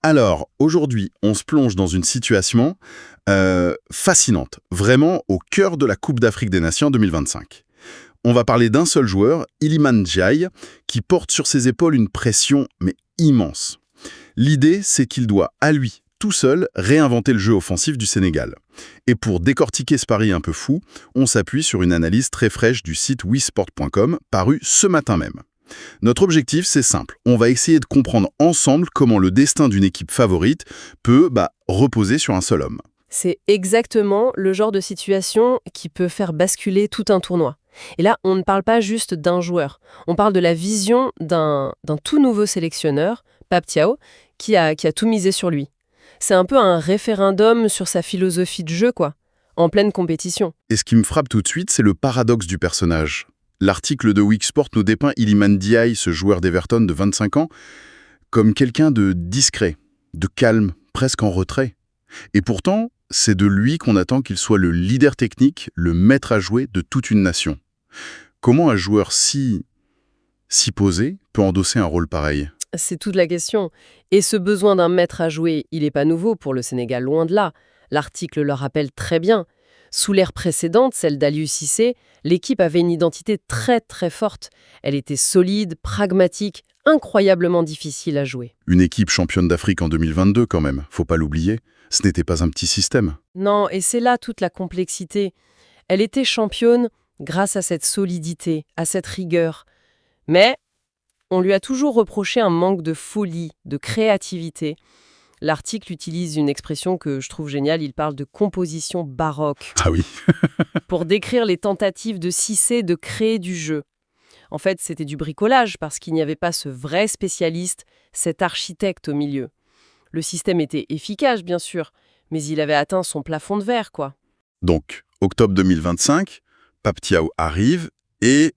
Alors, aujourd'hui, on se plonge dans une situation fascinante, vraiment au cœur de la Coupe d'Afrique des Nations 2025. On va parler d'un seul joueur, Iliman Ndiaye, qui porte sur ses épaules une pression, mais immense. L'idée, c'est qu'il doit, à lui, tout seul, réinventer le jeu offensif du Sénégal. Et pour décortiquer ce pari un peu fou, on s'appuie sur une analyse très fraîche du site wisport.com, parue ce matin même. Notre objectif, c'est simple. On va essayer de comprendre ensemble comment le destin d'une équipe favorite peut reposer sur un seul homme. C'est exactement le genre de situation qui peut faire basculer tout un tournoi. Et là, on ne parle pas juste d'un joueur. On parle de la vision d'un tout nouveau sélectionneur, Pape Thiaw, qui a tout misé sur lui. C'est un peu un référendum sur sa philosophie de jeu, quoi, en pleine compétition. Et ce qui me frappe tout de suite, c'est le paradoxe du personnage. L'article de Wisport nous dépeint Iliman Ndiaye, ce joueur d'Everton de 25 ans, comme quelqu'un de discret, de calme, presque en retrait. Et pourtant, c'est de lui qu'on attend qu'il soit le leader technique, le maître à jouer de toute une nation. Comment un joueur si posé peut endosser un rôle pareil ? C'est toute la question. Et ce besoin d'un maître à jouer, il n'est pas nouveau pour le Sénégal, loin de là. L'article le rappelle très bien. Sous l'ère précédente, celle d'Aliou Cissé, l'équipe avait une identité très très forte. Elle était solide, pragmatique, incroyablement difficile à jouer. Une équipe championne d'Afrique en 2022 quand même, faut pas l'oublier. Ce n'était pas un petit système. Non, et c'est là toute la complexité. Elle était championne grâce à cette solidité, à cette rigueur. Mais on lui a toujours reproché un manque de folie, de créativité. L'article utilise une expression que je trouve géniale, il parle de composition baroque. Ah oui. Pour décrire les tentatives de Cissé de créer du jeu. En fait, c'était du bricolage parce qu'il n'y avait pas ce vrai spécialiste, cet architecte au milieu. Le système était efficace, bien sûr, mais il avait atteint son plafond de verre, quoi. Donc, octobre 2025, Pape Thiaw arrive et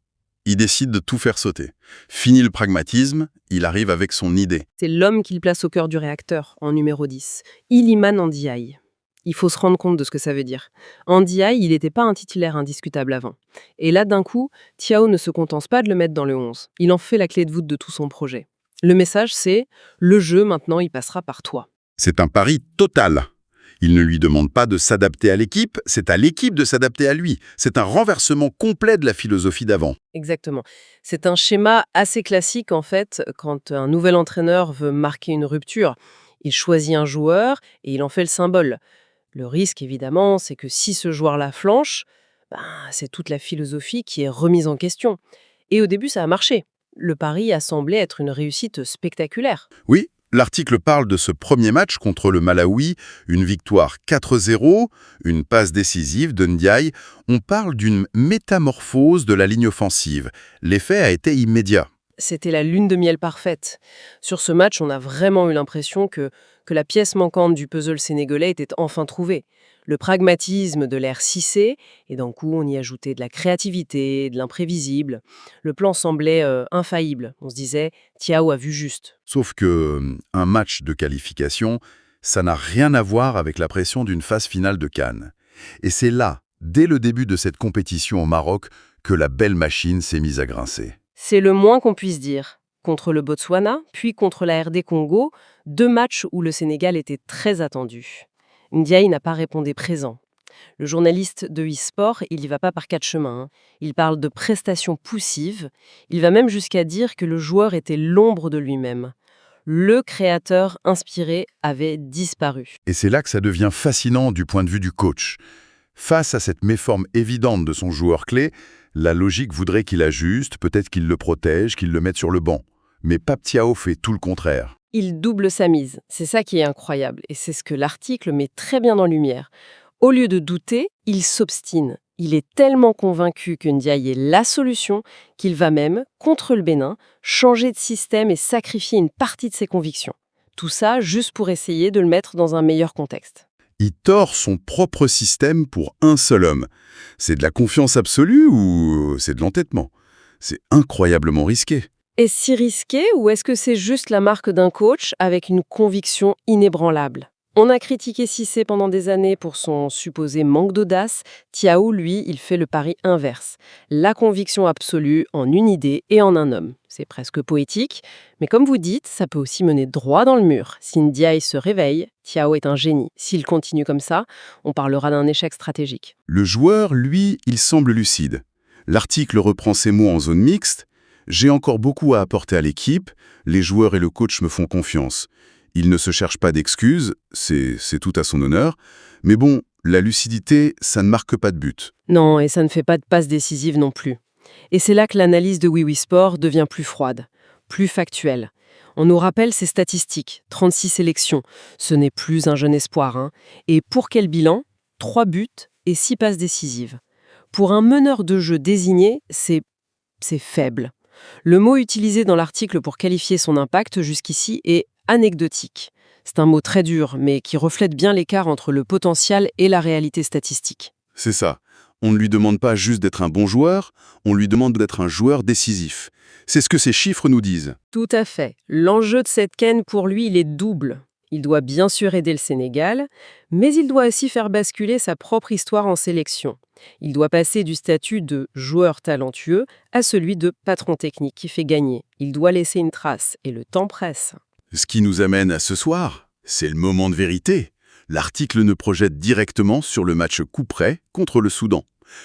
il décide de tout faire sauter. Fini le pragmatisme, il arrive avec son idée. C'est l'homme qu'il place au cœur du réacteur, en numéro 10. Iliman Ndiaye. Il faut se rendre compte de ce que ça veut dire. Ndiaye, il n'était pas un titulaire indiscutable avant. Et là, d'un coup, Thiaw ne se contente pas de le mettre dans le 11. Il en fait la clé de voûte de tout son projet. Le message, c'est « le jeu, maintenant, il passera par toi ». C'est un pari total. Il ne lui demande pas de s'adapter à l'équipe, c'est à l'équipe de s'adapter à lui. C'est un renversement complet de la philosophie d'avant. Exactement. C'est un schéma assez classique, en fait, quand un nouvel entraîneur veut marquer une rupture. Il choisit un joueur et il en fait le symbole. Le risque, évidemment, c'est que si ce joueur-là flanche, c'est toute la philosophie qui est remise en question. Et au début, ça a marché. Le pari a semblé être une réussite spectaculaire. Oui, l'article parle de ce premier match contre le Malawi, une victoire 4-0, une passe décisive de Ndiaye. On parle d'une métamorphose de la ligne offensive. L'effet a été immédiat. C'était la lune de miel parfaite. Sur ce match, on a vraiment eu l'impression que la pièce manquante du puzzle sénégalais était enfin trouvée. Le pragmatisme de l'ère Cissé, et d'un coup, on y ajoutait de la créativité, de l'imprévisible. Le plan semblait infaillible. On se disait, Thiaw a vu juste. Sauf que un match de qualification, ça n'a rien à voir avec la pression d'une phase finale de CAN. Et c'est là, dès le début de cette compétition au Maroc, que la belle machine s'est mise à grincer. C'est le moins qu'on puisse dire. Contre le Botswana, puis contre la RD Congo, 2 matchs où le Sénégal était très attendu. Ndiaye n'a pas répondu présent. Le journaliste de eSport, il y va pas par 4 chemins. Il parle de prestations poussives. Il va même jusqu'à dire que le joueur était l'ombre de lui-même. Le créateur inspiré avait disparu. Et c'est là que ça devient fascinant du point de vue du coach. Face à cette méforme évidente de son joueur clé, la logique voudrait qu'il ajuste, peut-être qu'il le protège, qu'il le mette sur le banc. Mais Pape Thiaw fait tout le contraire. Il double sa mise. C'est ça qui est incroyable. Et c'est ce que l'article met très bien en lumière. Au lieu de douter, il s'obstine. Il est tellement convaincu que Ndiaye est la solution qu'il va même, contre le Bénin, changer de système et sacrifier une partie de ses convictions. Tout ça juste pour essayer de le mettre dans un meilleur contexte. Il tord son propre système pour un seul homme. C'est de la confiance absolue ou c'est de l'entêtement? C'est incroyablement risqué. Est-ce si risqué ou est-ce que c'est juste la marque d'un coach avec une conviction inébranlable ? On a critiqué Cissé pendant des années pour son supposé manque d'audace. Thiaw, lui, il fait le pari inverse. La conviction absolue en une idée et en un homme. C'est presque poétique, mais comme vous dites, ça peut aussi mener droit dans le mur. Si Ndiaye se réveille, Thiaw est un génie. S'il continue comme ça, on parlera d'un échec stratégique. Le joueur, lui, il semble lucide. L'article reprend ces mots en zone mixte. J'ai encore beaucoup à apporter à l'équipe. Les joueurs et le coach me font confiance. Il ne se cherche pas d'excuses, c'est tout à son honneur. Mais bon, la lucidité, ça ne marque pas de but. Non, et ça ne fait pas de passe décisive non plus. Et c'est là que l'analyse de Oui Sport devient plus froide, plus factuelle. On nous rappelle ces statistiques, 36 sélections. Ce n'est plus un jeune espoir, hein. Et pour quel bilan? 3 buts et 6 passes décisives. Pour un meneur de jeu désigné, c'est faible. Le mot utilisé dans l'article pour qualifier son impact jusqu'ici est anecdotique. C'est un mot très dur, mais qui reflète bien l'écart entre le potentiel et la réalité statistique. C'est ça. On ne lui demande pas juste d'être un bon joueur, on lui demande d'être un joueur décisif. C'est ce que ces chiffres nous disent. Tout à fait. L'enjeu de cette CAN, pour lui, il est double. Il doit bien sûr aider le Sénégal, mais il doit aussi faire basculer sa propre histoire en sélection. Il doit passer du statut de joueur talentueux à celui de patron technique qui fait gagner. Il doit laisser une trace, et le temps presse. Ce qui nous amène à ce soir, c'est le moment de vérité. L'article ne projette directement sur le match coup près contre le Soudan.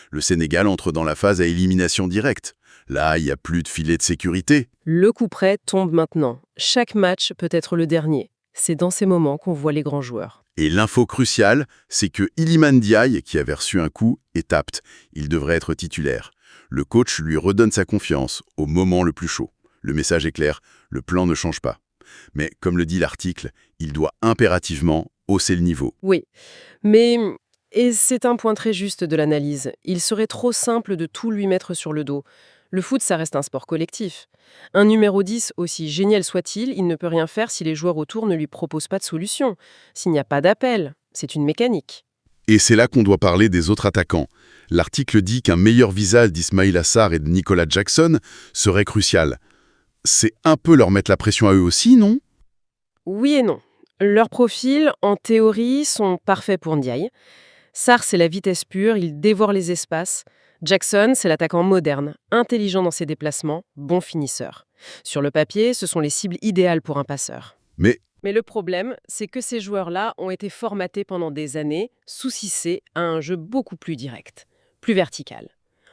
Le Sénégal entre dans la phase à élimination directe. Là, il n'y a plus de filet de sécurité. Le coup près tombe maintenant. Chaque match peut être le dernier. C'est dans ces moments qu'on voit les grands joueurs. Et l'info cruciale, c'est que Iliman Ndiaye, qui avait reçu un coup, est apte. Il devrait être titulaire. Le coach lui redonne sa confiance au moment le plus chaud. Le message est clair, le plan ne change pas. Mais comme le dit l'article, il doit impérativement hausser le niveau. Oui, mais et c'est un point très juste de l'analyse. Il serait trop simple de tout lui mettre sur le dos. Le foot, ça reste un sport collectif. Un numéro 10, aussi génial soit-il, il ne peut rien faire si les joueurs autour ne lui proposent pas de solution, s'il n'y a pas d'appel. C'est une mécanique. Et c'est là qu'on doit parler des autres attaquants. L'article dit qu'un meilleur visage d'Ismail Assar et de Nicolas Jackson serait crucial. C'est un peu leur mettre la pression à eux aussi, non? Oui et non. Leurs profils, en théorie, sont parfaits pour Ndiaye. Sarr, c'est la vitesse pure, il dévore les espaces. Jackson, c'est l'attaquant moderne, intelligent dans ses déplacements, bon finisseur. Sur le papier, ce sont les cibles idéales pour un passeur. Mais Mais le problème, c'est que ces joueurs-là ont été formatés pendant des années, sous Cissé, à un jeu beaucoup plus direct, plus vertical.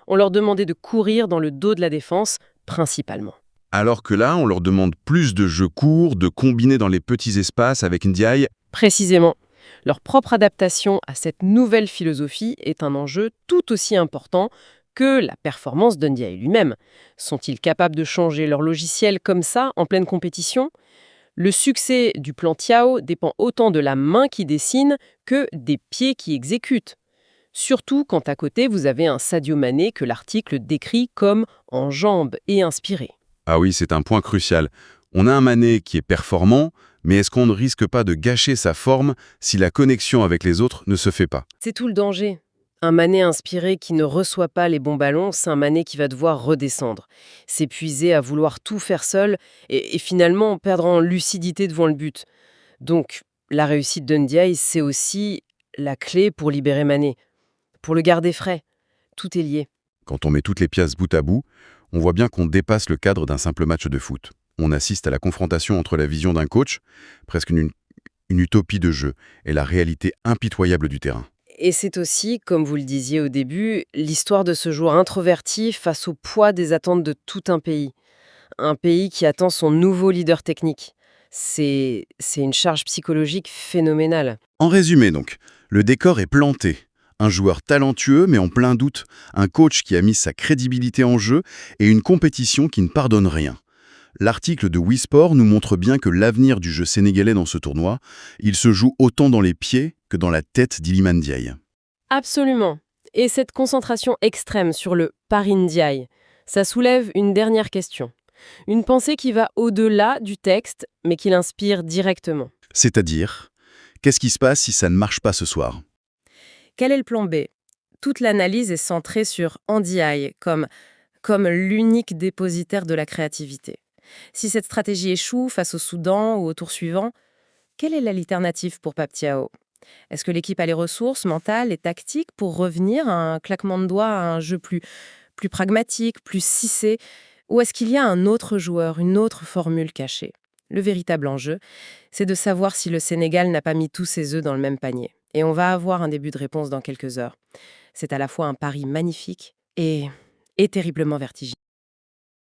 On leur demandait de courir dans le dos de la défense, principalement. alors que là, on leur demande plus de jeux courts, de combiner dans les petits espaces avec Ndiaye. Précisément. Leur propre adaptation à cette nouvelle philosophie est un enjeu tout aussi important que la performance de Ndiaye lui-même. Sont-ils capables de changer leur logiciel comme ça, en pleine compétition? Le succès du plan Thiaw dépend autant de la main qui dessine que des pieds qui exécutent. Surtout quand à côté vous avez un Sadio Mané que l'article décrit comme en jambes et inspiré. Ah oui, c'est un point crucial. On a un Mané qui est performant, mais est-ce qu'on ne risque pas de gâcher sa forme si la connexion avec les autres ne se fait pas? C'est tout le danger. Un Mané inspiré qui ne reçoit pas les bons ballons, c'est un Mané qui va devoir redescendre, s'épuiser à vouloir tout faire seul et finalement perdre en lucidité devant le but. Donc, la réussite de Ndiaye, c'est aussi la clé pour libérer Mané, pour le garder frais. Tout est lié. Quand on met toutes les pièces bout à bout, on voit bien qu'on dépasse le cadre d'un simple match de foot. On assiste à la confrontation entre la vision d'un coach, presque une utopie de jeu, et la réalité impitoyable du terrain. Et c'est aussi, comme vous le disiez au début, l'histoire de ce joueur introverti face au poids des attentes de tout un pays. Un pays qui attend son nouveau leader technique. C'est une charge psychologique phénoménale. En résumé donc, le décor est planté. Un joueur talentueux mais en plein doute, un coach qui a mis sa crédibilité en jeu et une compétition qui ne pardonne rien. L'article de Wisport nous montre bien que l'avenir du jeu sénégalais dans ce tournoi, il se joue autant dans les pieds que dans la tête d'Iliman Ndiaye. Absolument. Et cette concentration extrême sur le pari Ndiaye, ça soulève une dernière question. Une pensée qui va au-delà du texte, mais qui l'inspire directement. C'est-à-dire, qu'est-ce qui se passe si ça ne marche pas ce soir? Quel est le plan B? Toute l'analyse est centrée sur Ndiaye comme l'unique dépositaire de la créativité. Si cette stratégie échoue face au Soudan ou au tour suivant, Quelle est l'alternative pour Pape Thiaw? Est-ce que l'équipe a les ressources mentales et tactiques pour revenir à un claquement de doigts, à un jeu plus pragmatique, plus cissé? Ou est-ce qu'il y a un autre joueur, une autre formule cachée? Le véritable enjeu, c'est de savoir si le Sénégal n'a pas mis tous ses œufs dans le même panier. Et on va avoir un début de réponse dans quelques heures. C'est à la fois un pari magnifique et terriblement vertigineux.